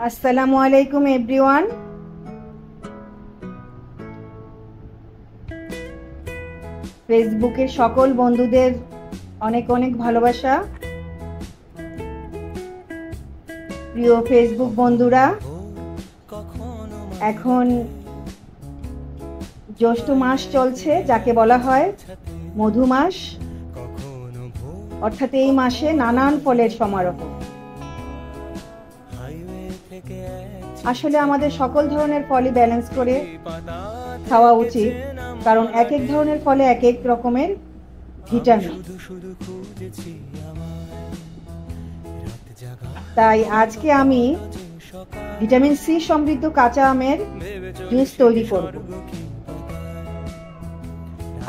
আসসালামু আলাইকুম এভরিওয়ান। ফেসবুকের সকল বন্ধুদের অনেক অনেক ভালোবাসা। প্রিয় ফেসবুক বন্ধুরা, এখন জ্যৈষ্ঠ মাস চলছে, যাকে বলা হয় মধু মাস, অর্থাৎ এই মাসে নানান ফলের সমারোহ। আসলে আমাদের সকল ধরনের ফলই ব্যালেন্স করে খাওয়া উচিত, কারণ এক এক ধরনের ফলে এক এক রকমের ভিটামিন। তাই আজকে আমি ভিটামিন সি সমৃদ্ধ কাঁচা আমের জুস তৈরি করব।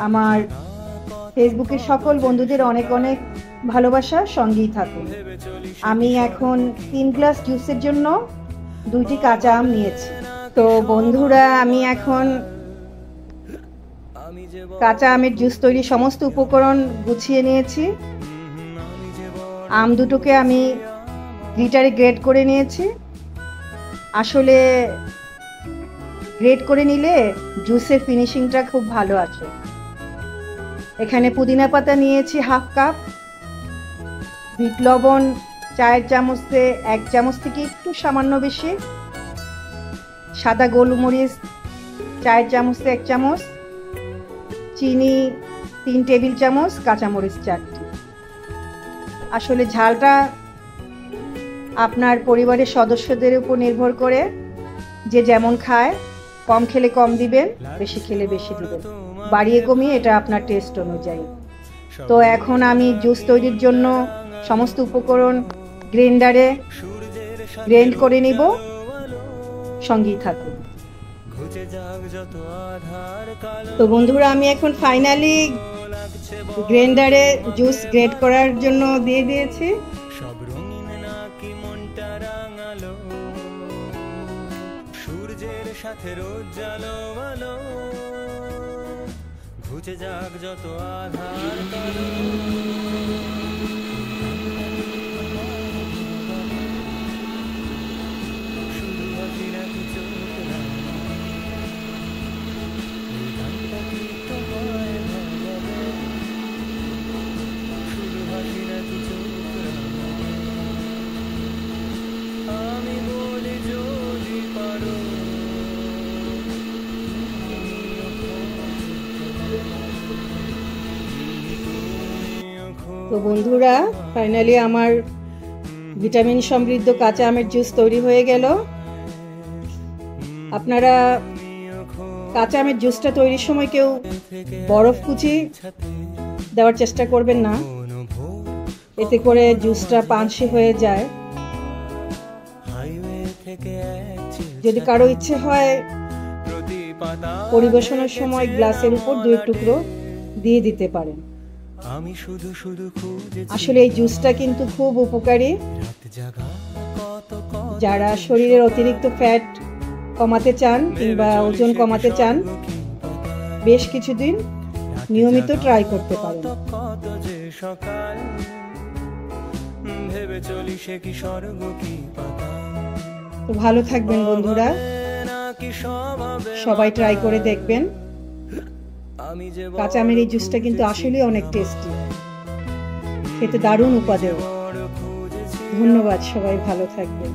আমার ফেসবুকের সকল বন্ধুদের অনেক অনেক ভালোবাসা, সঙ্গেই থাকুন। আমি এখন 3 গ্লাস জুসের জন্য 2টি কাঁচা আম নিয়েছি। তো বন্ধুরা, আমি এখন কাঁচা আমের জুস তৈরি সমস্ত উপকরণ গুছিয়ে নিয়েছি। আম দুটোকে আমি গ্রেটারে গ্রেট করে নিয়েছি। আসলে গ্রেট করে নিলে জুসের ফিনিশিংটা খুব ভালো আছে। এখানে পুদিনা পাতা নিয়েছি 1/2 কাপ, বিট লবণ চায়ের চামচে 1 চামচ থেকে একটু সামান্য বেশি, সাদা গোলমরিচ চায়ের চামচে 1 চামচ, চিনি 3 টেবিল চামচ, কাঁচামরিচ 4টি। আসলে ঝালটা আপনার পরিবারের সদস্যদের উপর নির্ভর করে, যে যেমন খায়। কম খেলে কম দিবেন, বেশি খেলে বেশি দিবেন, বাড়িয়ে কমিয়ে এটা আপনার টেস্ট অনুযায়ী। তো এখন আমি জুস তৈরির জন্য সমস্ত উপকরণ গ্রাইন্ডারে গ্রাইন্ড করে নিব, সঙ্গেই থাকুন। তো বন্ধুরা, আমি এখন ফাইনালি গ্রাইন্ডারে জুস গ্রেট করার জন্য দিয়ে দিয়েছি। সূর্যের সাথে রোজ জালো আলো, ঘুচে যাক যত আধার কালো। তো বন্ধুরা, ফাইনালি আমার ভিটামিন সমৃদ্ধ কাঁচা আমের জুস তৈরি হয়ে গেল। আপনারা কাঁচা আমের জুসটা তৈরির সময় কেউ বরফ কুচি দেওয়ার চেষ্টা করবেন না, এতে করে জুসটা পানসে হয়ে যায়। যদি কারো ইচ্ছে হয়, পরিবেশনের সময় গ্লাসের উপর 2 টুকরো দিয়ে দিতে পারেন। আসলে এই জুসটা কিন্তু খুব উপকারী। যারা শরীরের অতিরিক্ত ফ্যাট কমাতে চান কিংবা ওজন কমাতে চান, বেশ কিছুদিন নিয়মিত ট্রাই করতে পারেন। তো ভালো থাকবেন বন্ধুরা, সবাই ট্রাই করে দেখবেন। কাঁচা আমের এই জুসটা কিন্তু আসলে অনেক টেস্টি, খেতে দারুণ উপাদেয়। ধন্যবাদ, সবাই ভালো থাকবেন।